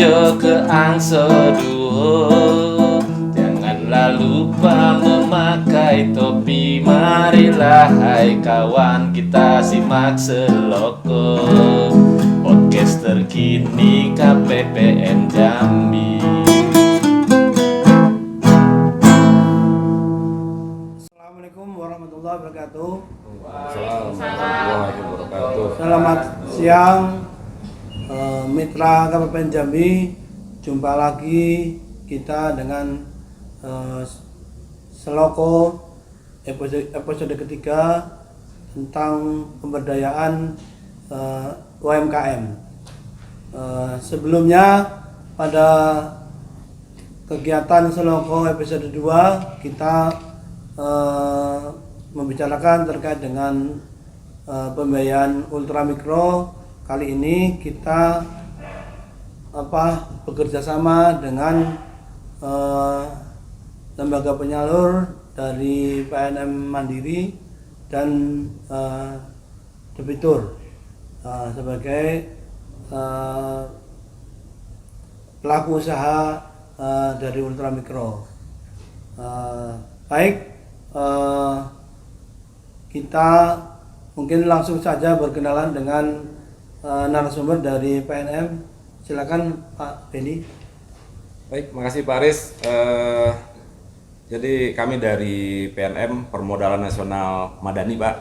ojo ke angso duo, janganlah lupa memakai topi. Marilah hai kawan kita simak Seloko, podcast terkini KPPN Jambi. Assalamualaikum warahmatullahi wabarakatuh. Waalaikumsalam. Selamat siang, mitra KPPN Jambi. Jumpa lagi kita dengan Seloko episode ketiga tentang pemberdayaan UMKM. Sebelumnya pada kegiatan Seloko episode 2 kita membicarakan terkait dengan pembiayaan ultramikro. Kali ini kita bekerja sama dengan lembaga penyalur dari PNM Mandiri dan debitur sebagai pelaku usaha dari ultramikro. Baik, kita mungkin langsung saja berkenalan dengan narasumber dari PNM. Silakan Pak Beni. Baik, makasih Pak Aris. Jadi kami dari PNM Permodalan Nasional Madani, Pak,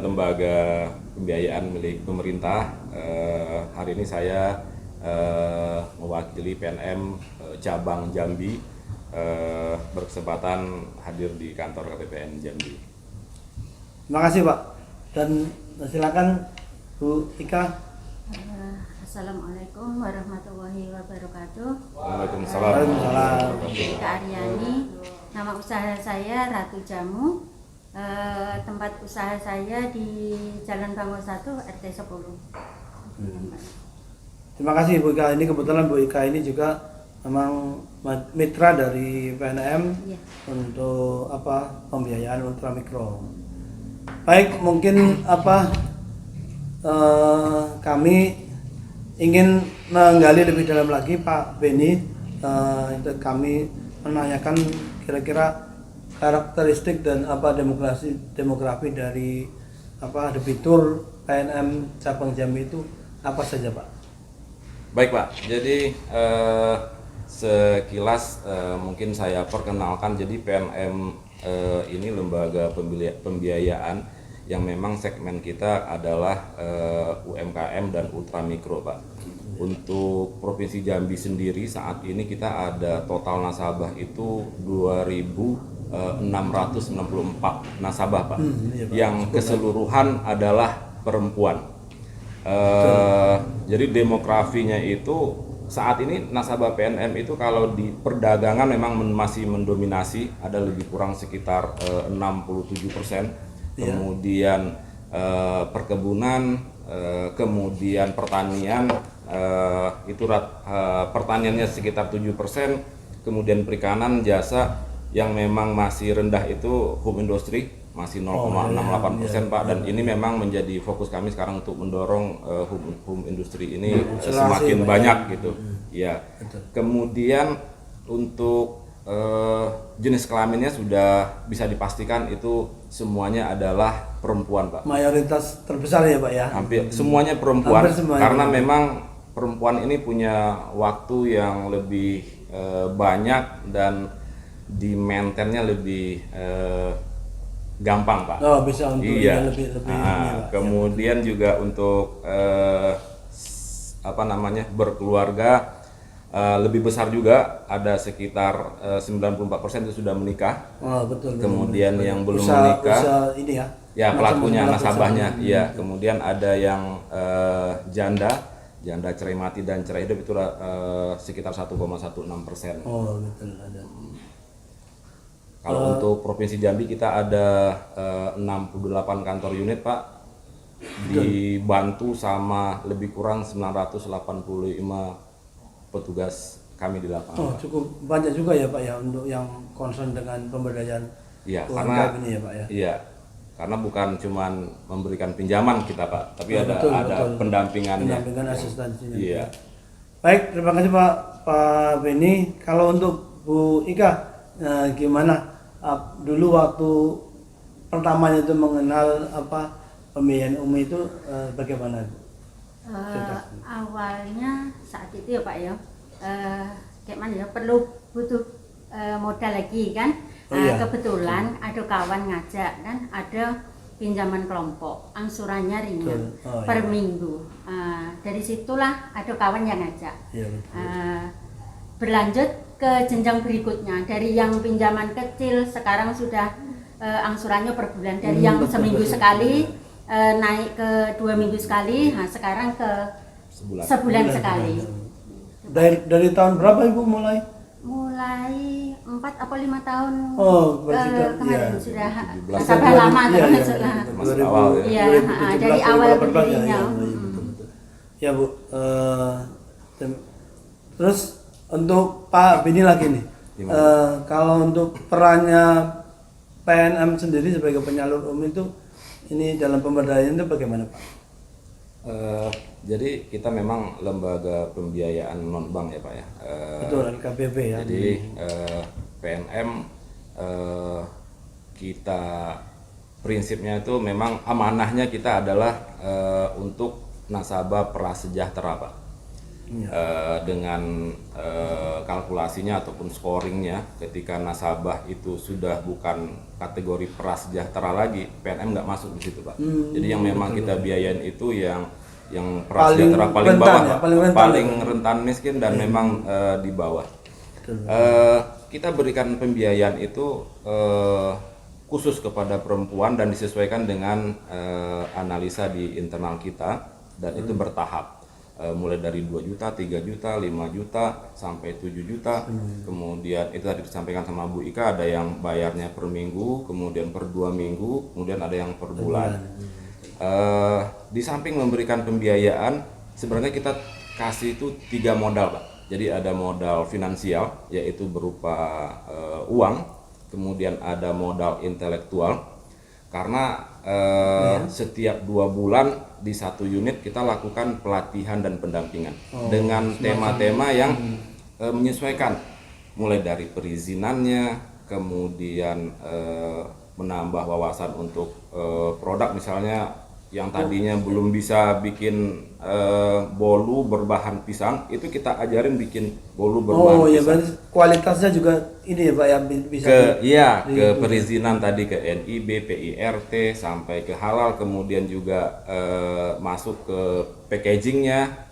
lembaga pembiayaan milik pemerintah. Hari ini saya mewakili PNM cabang Jambi, berkesempatan hadir di kantor KPPN Jambi. Terima kasih Pak. Dan silakan Bu Ika. Assalamualaikum warahmatullahi wabarakatuh. Waalaikumsalam. Ika Aryani. Nama usaha saya Ratu Jamu. Tempat usaha saya di Jalan Bangun 1 RT 10. Terima kasih Bu Ika. Ini kebetulan Bu Ika ini juga memang mitra dari PNM untuk pembiayaan ultramikro. Baik, mungkin kami ingin menggali lebih dalam lagi Pak Beni. Kami menanyakan kira-kira karakteristik dan demografi dari debitur PNM cabang Jambi itu apa saja Pak? Baik Pak, jadi sekilas mungkin saya perkenalkan. Jadi PNM ini lembaga pembiayaan yang memang segmen kita adalah UMKM dan ultramikro, Pak. Untuk Provinsi Jambi sendiri saat ini kita ada total nasabah itu 2.664 nasabah, Pak. Yang keseluruhan adalah perempuan. Jadi demografinya itu saat ini nasabah PNM itu kalau di perdagangan memang masih mendominasi, ada lebih kurang sekitar 67%. Kemudian perkebunan, kemudian pertanian, pertaniannya sekitar 7%, kemudian perikanan, jasa yang memang masih rendah itu home industry masih 0,68%, Pak. Dan ini memang menjadi fokus kami sekarang untuk mendorong home industry ini semakin banyak gitu. Ya. Kemudian untuk jenis kelaminnya sudah bisa dipastikan itu semuanya adalah perempuan, Pak. Mayoritas terbesar ya Pak ya? Hampir semuanya perempuan, karena perempuan. memang perempuan ini punya waktu yang lebih banyak dan di maintainnya lebih gampang, Pak. Oh, bisa untuk lebih kemudian juga untuk berkeluarga lebih besar juga, ada sekitar 94% itu sudah menikah. Oh, betul. Kemudian yang belum menikah, ini ya. Ya pelakunya, nasabahnya, iya. Kemudian ada yang janda cerai mati dan cerai hidup itu sekitar 1,16%. Oh, betul ada. Kalau untuk Provinsi Jambi kita ada 68 kantor unit, Pak. Dibantu sama lebih kurang 985 petugas kami di lapangan. Oh, cukup banyak juga ya Pak ya untuk yang concern dengan pemberdayaan UMKM ini ya Pak ya. Iya. Karena bukan cuman memberikan pinjaman kita, Pak, tapi Betul. pendampingannya. Pendampingan asistensinya. Iya. Baik, terima kasih Pak Beni. Kalau untuk Bu Ika, gimana dulu waktu pertamanya itu mengenal pembiayaan UMI itu bagaimana? Awalnya saat itu ya Pak ya, kayak mana ya, butuh modal lagi kan. Oh, iya. Kebetulan ada kawan ngajak kan, ada pinjaman kelompok, angsurannya ringan. Oh, per iya. minggu. Dari situlah ada kawan yang ngajak. Iya, betul. Berlanjut ke jenjang berikutnya, dari yang pinjaman kecil sekarang sudah angsurannya per bulan, dari yang betul, seminggu betul. sekali naik ke 2 minggu sekali, nah sekarang ke sebulan sekali. Dari tahun berapa Ibu mulai? Mulai 4 atau 5 tahun Berarti kemarin iya. sudah 17. nasabah lama Iya, termasuk iya, lah. Masuk awal ya. Iya, 2017, dari awal 2018 berdirinya. ya, betul. Ya Bu, terus untuk Pak Beni lagi nih, kalau untuk perannya PNM sendiri sebagai penyalur UMI itu ini dalam pemberdayaan itu bagaimana Pak? Jadi kita memang lembaga pembiayaan non bank ya Pak ya. Betul, LKPB ya. Jadi PNM kita prinsipnya itu memang amanahnya kita adalah untuk nasabah prasejahtera Pak. Dengan kalkulasinya ataupun scoringnya, ketika nasabah itu sudah bukan kategori prasejahtera lagi, PNM nggak masuk di situ Pak. Jadi yang memang kita biayain itu yang prasejahtera paling rentan bawah ya, Pak. paling paling rentan. rentan miskin dan memang di bawah. Kita berikan pembiayaan itu khusus kepada perempuan dan disesuaikan dengan analisa di internal kita, dan itu bertahap. Mulai dari 2 juta, 3 juta, 5 juta, sampai 7 juta. Kemudian itu tadi disampaikan sama Bu Ika, ada yang bayarnya per minggu, kemudian per 2 minggu, kemudian ada yang per bulan. Di samping memberikan pembiayaan, sebenarnya kita kasih itu 3 modal Pak. Jadi ada modal finansial, yaitu berupa uang, kemudian ada modal intelektual, karena setiap 2 bulan di satu unit kita lakukan pelatihan dan pendampingan dengan tema-tema yang menyesuaikan, mulai dari perizinannya, kemudian menambah wawasan untuk produk, misalnya yang tadinya belum bisa bikin bolu berbahan pisang, itu kita ajarin bikin bolu berbahan ya pisang. berarti kualitasnya juga ini ya Pak yang bisa ke perizinan tadi, ke NIB, PIRT, sampai ke halal, kemudian juga masuk ke packagingnya,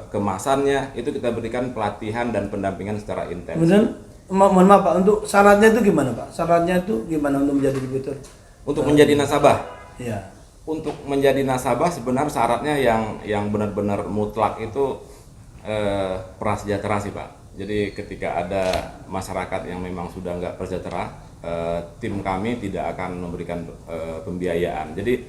kemasannya, itu kita berikan pelatihan dan pendampingan secara intensif. Kemudian mohon maaf Pak, untuk syaratnya itu gimana Pak? Syaratnya itu gimana untuk menjadi debitur? Untuk menjadi nasabah, Iya. untuk menjadi nasabah sebenarnya syaratnya yang benar-benar mutlak itu prasejahtera sih Pak. Jadi ketika ada masyarakat yang memang sudah nggak prasejahtera, tim kami tidak akan memberikan pembiayaan. Jadi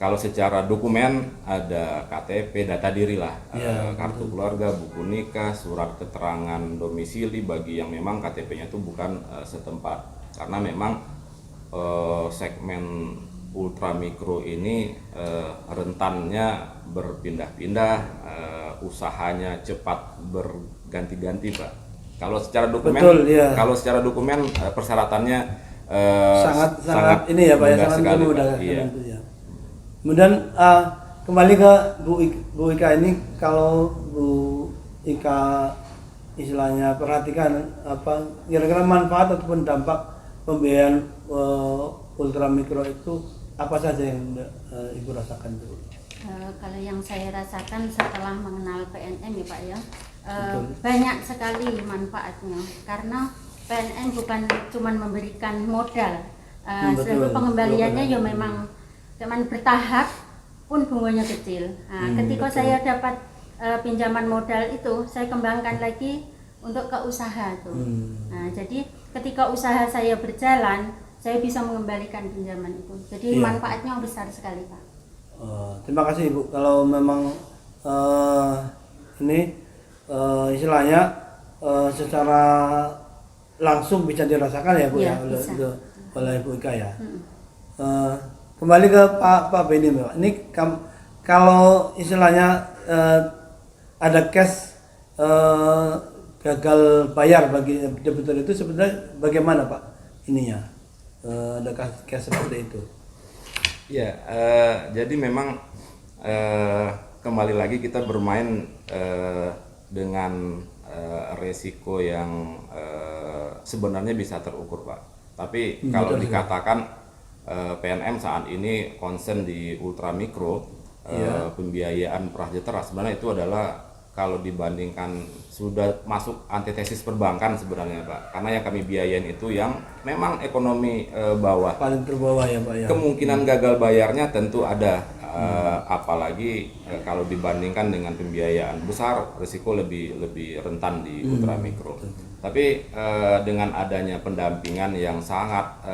kalau secara dokumen ada KTP, data diri lah, kartu keluarga, buku nikah, surat keterangan domisili bagi yang memang KTP-nya itu bukan setempat. Karena memang segmen ultramikro ini rentannya berpindah-pindah, usahanya cepat berganti-ganti Pak. Kalau secara dokumen, Betul, iya. kalau secara dokumen persyaratannya sangat ini ya Pak ya, mudah sangat sekali, mudah. Pak. Iya. Ya. Kemudian kembali ke Bu Ika ini, kalau Bu Ika istilahnya perhatikan kira-kira manfaat ataupun dampak pembiayaan ultramikro itu apa saja yang Ibu rasakan dulu? Kalau yang saya rasakan setelah mengenal PNM ya Pak ya, banyak sekali manfaatnya, karena PNM bukan cuma memberikan modal, seluruh pengembaliannya ya memang cuman bertahap, pun bunganya kecil. Ketika saya dapat pinjaman modal itu, saya kembangkan lagi untuk ke usaha tuh. Jadi ketika usaha saya berjalan, saya bisa mengembalikan pinjaman itu. Jadi manfaatnya besar sekali Pak. Terima kasih Ibu. Kalau memang ini istilahnya secara langsung bisa dirasakan ya Bu ya, oleh Bu Ika ya. Kembali ke Pak Beni Pak. Ini kalau istilahnya ada cash eh, gagal bayar bagi debitur itu sebenarnya bagaimana Pak ininya? Ada kasus seperti itu? Ya, jadi memang kembali lagi kita bermain dengan resiko yang sebenarnya bisa terukur Pak. Tapi kalau dikatakan PNM saat ini concern di ultramikro, pembiayaan prasejahtera sebenarnya itu adalah kalau dibandingkan sudah masuk antitesis perbankan sebenarnya Pak, karena yang kami biayain itu yang memang ekonomi bawah, Paling terbawah ya Pak ya. kemungkinan gagal bayarnya tentu ada, apalagi kalau dibandingkan dengan pembiayaan besar risiko lebih rentan di ultramikro. Tapi dengan adanya pendampingan yang sangat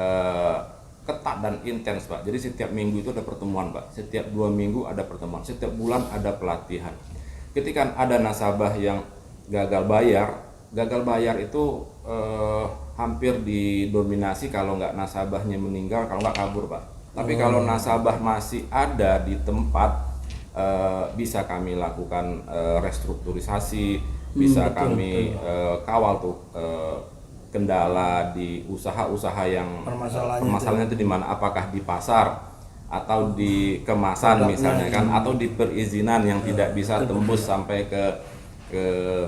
ketat dan intens Pak, jadi setiap minggu itu ada pertemuan Pak, setiap 2 minggu ada pertemuan, setiap bulan ada pelatihan. Ketika ada nasabah yang gagal bayar itu hampir didominasi kalau nggak nasabahnya meninggal, kalau nggak kabur Pak. Tapi kalau nasabah masih ada di tempat, bisa kami lakukan restrukturisasi, bisa kami kawal tuh kendala di usaha-usaha yang permasalahannya itu di mana, apakah di pasar atau di kemasan misalnya kan, atau di perizinan yang tidak bisa tembus sampai ke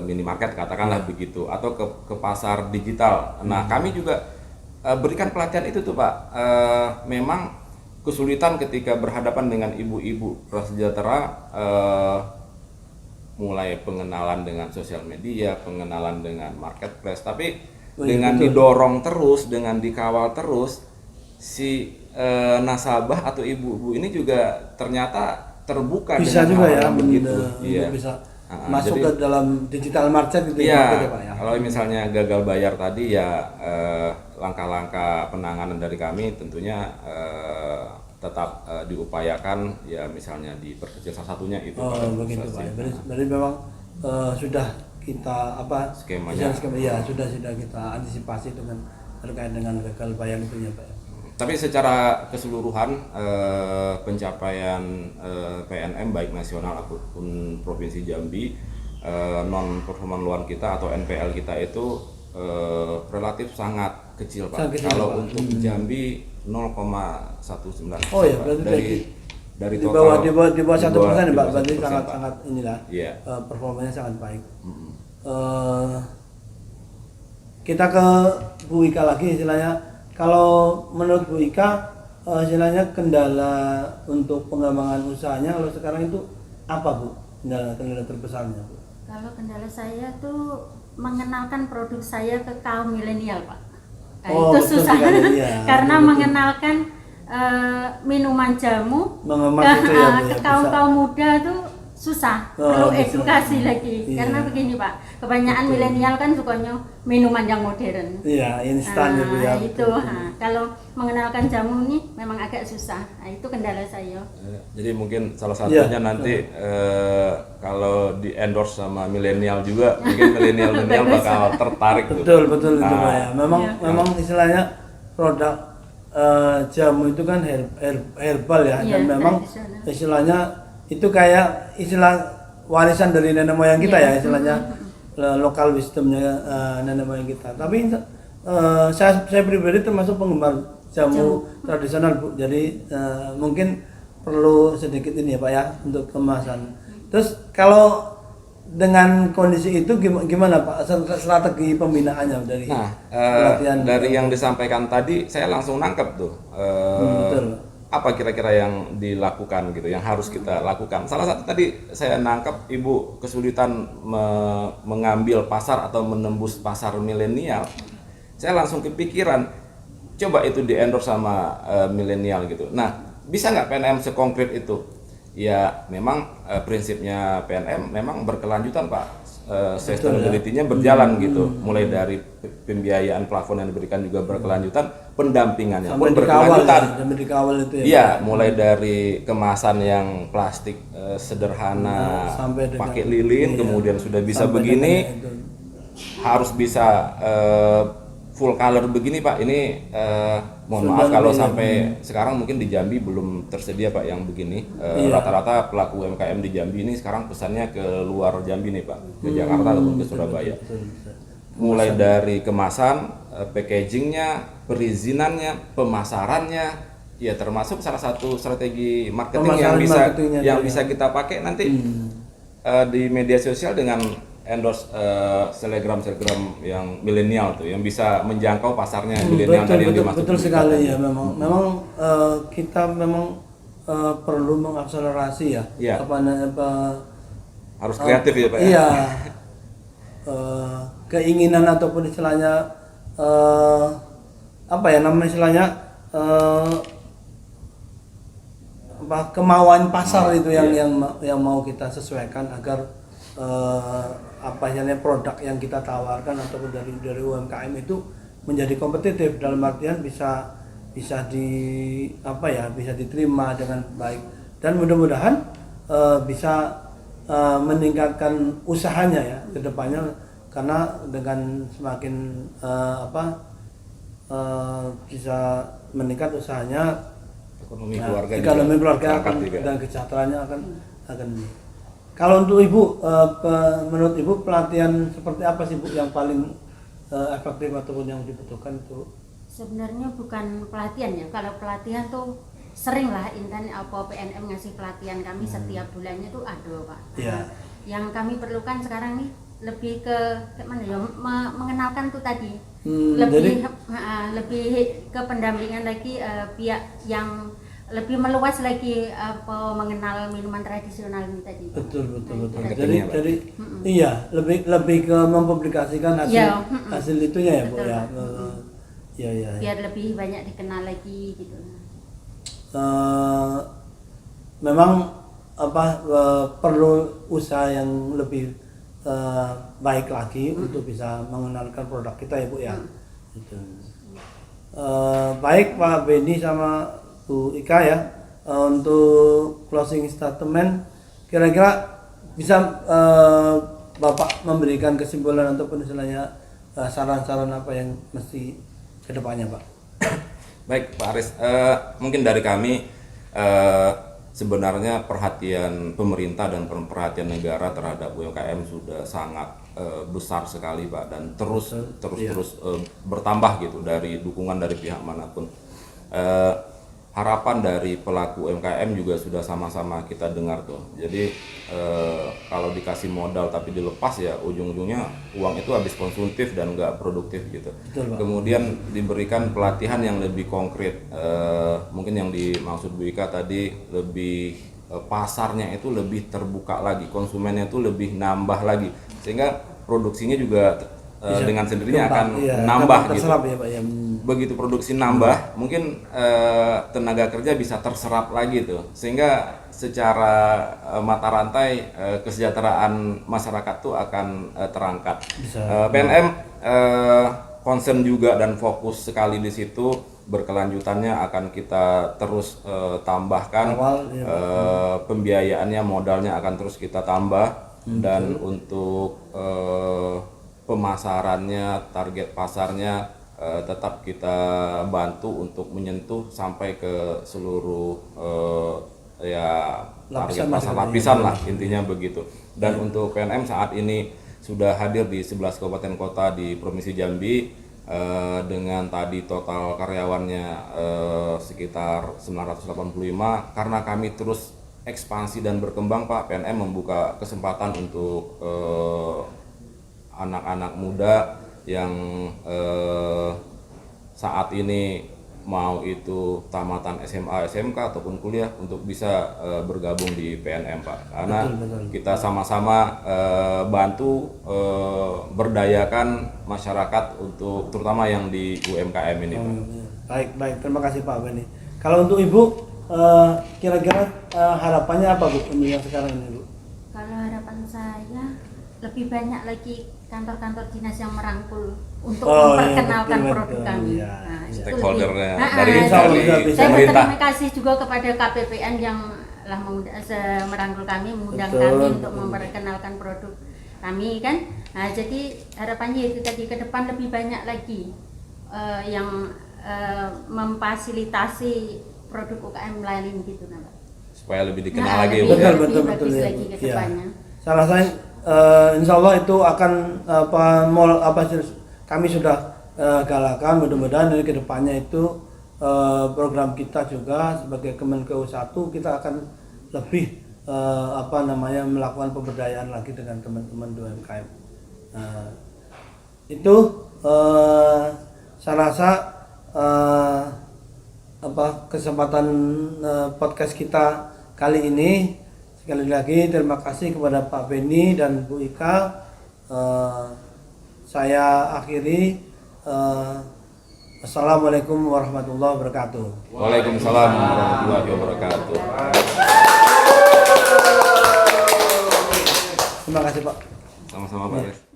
minimarket katakanlah begitu, atau ke pasar digital. Nah kami juga berikan pelatihan itu tuh Pak. Memang kesulitan ketika berhadapan dengan ibu-ibu prasejahtera, mulai pengenalan dengan sosial media, pengenalan dengan marketplace, tapi dengan didorong terus, dengan dikawal terus, si nasabah atau ibu-ibu ini juga ternyata terbuka Bisa dengan juga hal ya, yang begitu. iya. Bisa masuk jadi, ke dalam digital market gitu iya, ya Pak ya. kalau misalnya gagal bayar tadi ya, langkah-langkah penanganan dari kami tentunya tetap diupayakan ya, misalnya diperkecil salah satunya itu. Begitu Pak ya. Berarti memang sudah kita Skemanya. ya sudah kita antisipasi dengan terkait dengan gagal bayar itu ya Pak ya. Tapi secara keseluruhan pencapaian PNM baik nasional ataupun Provinsi Jambi, non performan loan kita atau NPL kita itu relatif sangat kecil Pak. Kalau untuk Jambi 0,19%. Oh ya, berarti dari di total bawah 1% ya Pak, berarti 1%, Pak. sangat inilah. Iya. Performanya sangat baik. Kita ke Bu Ika lagi istilahnya. Kalau menurut Bu Ika, istilahnya kendala untuk pengembangan usahanya kalau sekarang itu apa Bu? Kendala terbesarnya Bu? Kalau kendala saya tuh mengenalkan produk saya ke kaum milenial Pak. Nah, itu betul susah sekali, ya. karena Betul. mengenalkan minuman jamu Mengemas itu ya, Bu, ke ya, kaum muda tuh susah, perlu betul. edukasi lagi. Iya. Karena begini Pak, kebanyakan milenial kan sukanya minuman yang modern. Iya, instan ya Bu ya. Itu, kalau mengenalkan jamu ini memang agak susah. Nah, itu kendala saya. Jadi mungkin salah satunya nanti kalau di endorse sama milenial juga, mungkin milenial bakal tertarik tuh. Betul itu Pak ya. Memang istilahnya produk jamu itu kan herbal ya, Iya, dan memang tradisional. istilahnya itu kayak istilah warisan dari nenek moyang kita ya, istilahnya lokal wisdomnya nenek moyang kita. Tapi saya pribadi termasuk penggemar jamu tradisional Bu. Jadi mungkin perlu sedikit ini ya Pak ya untuk kemasan. Terus kalau dengan kondisi itu gimana Pak strategi pembinaannya dari pelatihan? Dari yang disampaikan tadi saya langsung nangkep tuh. Betul. Apa kira-kira yang dilakukan gitu, yang harus kita lakukan. Salah satu tadi saya nangkep ibu kesulitan mengambil pasar atau menembus pasar milenial. Saya langsung kepikiran, coba itu di endorse sama milenial gitu. Nah, bisa nggak PNM sekonkret itu? Ya memang prinsipnya PNM memang berkelanjutan Pak. Sustainability-nya berjalan gitu, mulai dari pembiayaan plafon yang diberikan juga berkelanjutan, pendampingannya pun berkelanjutan. Sampai dikawal itu ya. Iya, mulai dari kemasan yang plastik sederhana, pakai lilin, kemudian sudah bisa begini, harus bisa full color begini Pak, ini mohon maaf kalau sampai sekarang mungkin di Jambi belum tersedia Pak yang begini. Rata-rata pelaku UMKM di Jambi ini sekarang pesannya ke luar Jambi nih Pak, ke Jakarta ataupun ke Surabaya. Mulai dari kemasan, packagingnya, perizinannya, pemasarannya, ya termasuk salah satu strategi marketing yang bisa kita pakai nanti di media sosial dengan endorse selegram yang milenial tuh, yang bisa menjangkau pasarnya milenial tadi yang dimaksud. Betul sekali ya, memang kita memang perlu mengakselerasi ya. Harus kreatif ya Pak ya. Iya. Keinginan ataupun istilahnya kemauan pasar itu yang mau kita sesuaikan agar produk yang kita tawarkan ataupun dari UMKM itu menjadi kompetitif, dalam artian bisa diterima dengan baik, dan mudah-mudahan bisa meningkatkan usahanya ya ke depannya, karena dengan semakin bisa meningkat usahanya, ekonomi keluarga dan kesejahteraannya akan. Kalau untuk Ibu, menurut Ibu pelatihan seperti apa sih Bu yang paling efektif ataupun yang dibutuhkan itu? Sebenarnya bukan pelatihan ya. Kalau pelatihan tuh sering lah Intan PNM ngasih pelatihan kami setiap bulannya tuh ada Pak. Yeah. Yang kami perlukan sekarang nih lebih ke mana ya, mengenalkan tuh tadi. Lebih ke pendampingan lagi pihak yang lebih meluas lagi mengenal minuman tradisional ini tadi. Betul. Jadi iya, lebih ke mempublikasikan hasil itunya ya Bu ya. Iya. Biar lebih banyak dikenal lagi gitu. Memang perlu usaha yang lebih baik lagi untuk bisa mengenalkan produk kita ya Bu ya. Gitu. Baik Pak Benny sama Bu Ika ya, untuk closing statement kira-kira bisa Bapak memberikan kesimpulan ataupun istilahnya saran-saran apa yang mesti kedepannya Pak? Baik Pak Aris, mungkin dari kami sebenarnya perhatian pemerintah dan perhatian negara terhadap UMKM sudah sangat besar sekali Pak, dan terus bertambah gitu dari dukungan dari pihak manapun. Harapan dari pelaku UMKM juga sudah sama-sama kita dengar tuh. Jadi kalau dikasih modal tapi dilepas ya ujung-ujungnya uang itu habis konsumtif dan nggak produktif gitu. Betul, kemudian diberikan pelatihan yang lebih konkret, mungkin yang dimaksud Bu Ika tadi, lebih pasarnya itu lebih terbuka lagi, konsumennya itu lebih nambah lagi, sehingga produksinya juga dengan sendirinya akan nambah gitu. Ya, Pak, ya. Begitu produksi nambah, mungkin tenaga kerja bisa terserap lagi tuh, sehingga secara mata rantai kesejahteraan masyarakat tuh akan terangkat. PNM concern juga dan fokus sekali di situ, berkelanjutannya akan kita terus tambahkan. Pembiayaannya, modalnya akan terus kita tambah, dan untuk pemasarannya, target pasarnya tetap kita bantu untuk menyentuh sampai ke seluruh target pasar lapisan lah, intinya begitu. Dan untuk PNM saat ini sudah hadir di 11 kabupaten kota di Provinsi Jambi, dengan tadi total karyawannya sekitar 985. Karena kami terus ekspansi dan berkembang Pak, PNM membuka kesempatan untuk anak-anak muda yang saat ini mau itu tamatan SMA, SMK ataupun kuliah untuk bisa bergabung di PNM Pak. Karena kita sama-sama bantu berdayakan masyarakat, untuk terutama yang di UMKM ini Pak. Baik, terima kasih Pak Benny. Kalau untuk Ibu, kira-kira harapannya apa Bu untuk yang sekarang ini Bu? Kalau harapan saya lebih banyak lagi kantor-kantor dinas yang merangkul untuk memperkenalkan produk kami. Stakeholdernya dari saya berterima kasih juga kepada KPPN yang telah merangkul kami, mengundang kami untuk memperkenalkan produk kami kan. Nah, jadi harapannya itu tadi ke depan lebih banyak lagi yang memfasilitasi produk UKM lain gitu nah Pak. Supaya lebih dikenal lagi Bu. Betul, lebih betul, bagus betul, ya. lagi ke Iya. depannya. Saya rasa insya Allah itu akan kami sudah galakan, mudah-mudahan dari kedepannya itu program kita juga sebagai Kemenkeu 1 kita akan lebih melakukan pemberdayaan lagi dengan teman-teman di UMKM. Itu saya rasa kesempatan podcast kita kali ini. Sekali lagi terima kasih kepada Pak Beni dan Bu Ika. Saya akhiri. Assalamualaikum warahmatullahi wabarakatuh. Waalaikumsalam warahmatullahi wabarakatuh. Terima kasih Pak. Sama-sama Pak Res.